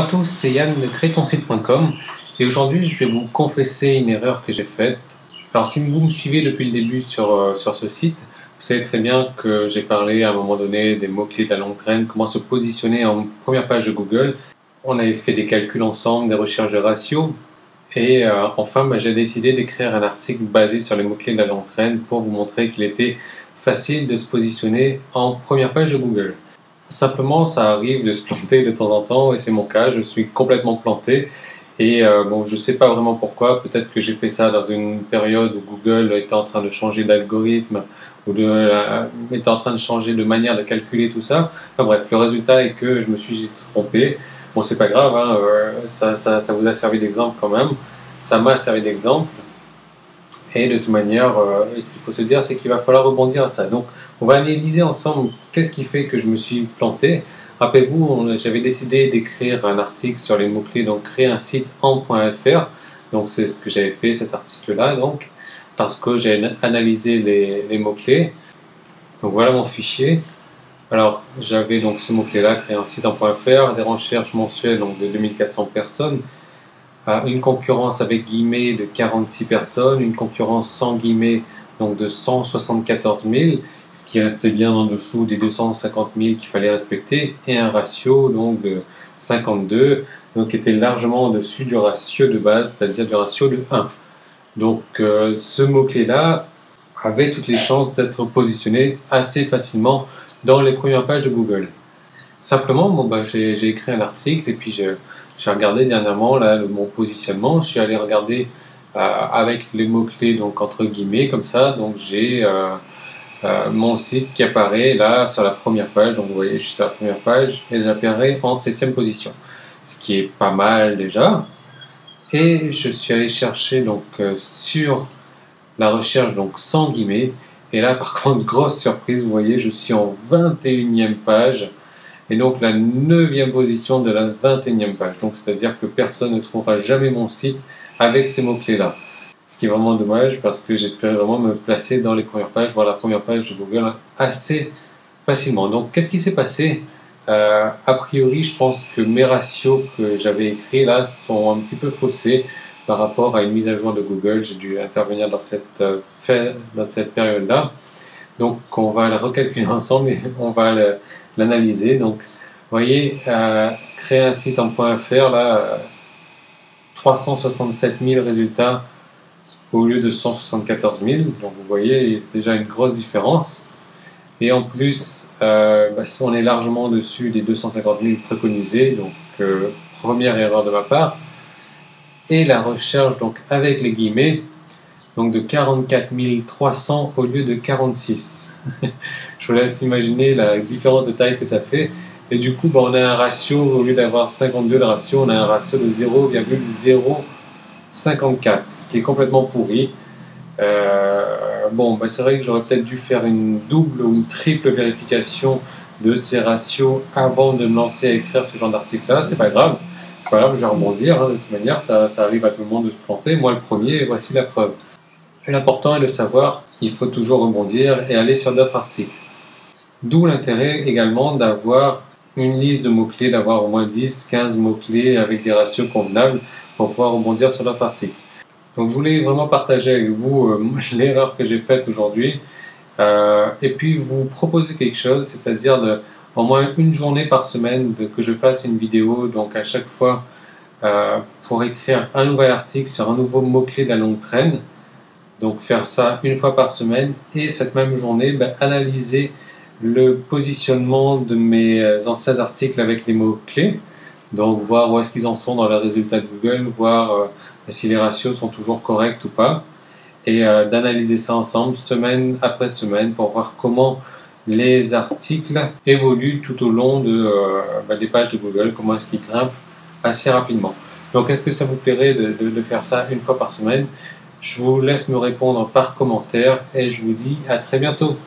à tous, c'est Yann de créetonsite.com et aujourd'hui je vais vous confesser une erreur que j'ai faite. Alors si vous me suivez depuis le début sur ce site, vous savez très bien que j'ai parlé à un moment donné des mots-clés de la longue traîne, comment se positionner en première page de Google. On avait fait des calculs ensemble, des recherches de ratios et enfin j'ai décidé d'écrire un article basé sur les mots-clés de la longue traîne pour vous montrer qu'il était facile de se positionner en première page de Google. Simplement, ça arrive de se planter de temps en temps et c'est mon cas, je suis complètement planté et bon, je ne sais pas vraiment pourquoi, peut-être que j'ai fait ça dans une période où Google était en train de changer d'algorithme ou était en train de changer de manière de calculer tout ça. Enfin bref, le résultat est que je me suis trompé. Bon, c'est pas grave, hein, ça vous a servi d'exemple quand même, ça m'a servi d'exemple. Et de toute manière, ce qu'il faut se dire, c'est qu'il va falloir rebondir à ça. Donc, on va analyser ensemble qu'est-ce qui fait que je me suis planté. Rappelez-vous, j'avais décidé d'écrire un article sur les mots-clés, donc créer un site en.fr. Donc, c'est ce que j'avais fait, cet article-là, donc, parce que j'ai analysé les mots-clés. Donc, voilà mon fichier. Alors, j'avais donc ce mot-clé-là, créer un site en.fr, des recherches mensuelles donc de 2400 personnes. Une concurrence avec guillemets de 46 personnes, une concurrence sans guillemets donc de 174 000, ce qui restait bien en dessous des 250 000 qu'il fallait respecter, et un ratio donc de 52, donc qui était largement au-dessus du ratio de base, c'est-à-dire du ratio de 1. Donc ce mot-clé-là avait toutes les chances d'être positionné assez facilement dans les premières pages de Google. Simplement, j'ai écrit un article et puis j'ai regardé dernièrement là, mon positionnement. Je suis allé regarder avec les mots-clés, donc entre guillemets, comme ça. Donc j'ai mon site qui apparaît là sur la première page. Donc vous voyez, je suis sur la première page et j'apparais en 7e position. Ce qui est pas mal déjà. Et je suis allé chercher donc sur la recherche donc sans guillemets. Et là, par contre, grosse surprise, vous voyez, je suis en 21e page. Et donc la 9e position de la 21e page. Donc c'est-à-dire que personne ne trouvera jamais mon site avec ces mots-clés-là. Ce qui est vraiment dommage parce que j'espérais vraiment me placer dans les premières pages, voir la première page de Google assez facilement. Donc qu'est-ce qui s'est passé ? A priori, je pense que mes ratios que j'avais écrits là sont un petit peu faussés par rapport à une mise à jour de Google. J'ai dû intervenir dans cette période-là. Donc on va le recalculer ensemble et on va l'analyser. Donc vous voyez, créer un site en .fr, là, 367 000 résultats au lieu de 174 000. Donc vous voyez, il y a déjà une grosse différence. Et en plus, on est largement au-dessus des 250 000 préconisés. Donc première erreur de ma part. Et la recherche donc avec les guillemets, donc de 44 300 au lieu de 46. Je vous laisse imaginer la différence de taille que ça fait. Et du coup, on a un ratio, au lieu d'avoir 52 de ratio, on a un ratio de 0,054, ce qui est complètement pourri. C'est vrai que j'aurais peut-être dû faire une double ou une triple vérification de ces ratios avant de me lancer à écrire ce genre d'article-là. C'est pas grave, je vais rebondir. Hein. De toute manière, ça arrive à tout le monde de se planter. Moi, le premier, et voici la preuve. L'important est de savoir, il faut toujours rebondir et aller sur d'autres articles. D'où l'intérêt également d'avoir une liste de mots-clés, d'avoir au moins 10-15 mots-clés avec des ratios convenables pour pouvoir rebondir sur d'autres articles. Donc je voulais vraiment partager avec vous l'erreur que j'ai faite aujourd'hui et puis vous proposer quelque chose, c'est-à-dire au moins une journée par semaine que je fasse une vidéo, donc à chaque fois pour écrire un nouvel article sur un nouveau mot-clé de la longue traîne. Donc faire ça une fois par semaine et cette même journée, analyser le positionnement de mes anciens articles avec les mots-clés. Donc voir où est-ce qu'ils en sont dans les résultats de Google, voir si les ratios sont toujours corrects ou pas. Et d'analyser ça ensemble semaine après semaine pour voir comment les articles évoluent tout au long des pages de Google, comment est-ce qu'ils grimpent assez rapidement. Donc est-ce que ça vous plairait de faire ça une fois par semaine ? Je vous laisse me répondre par commentaire et je vous dis à très bientôt.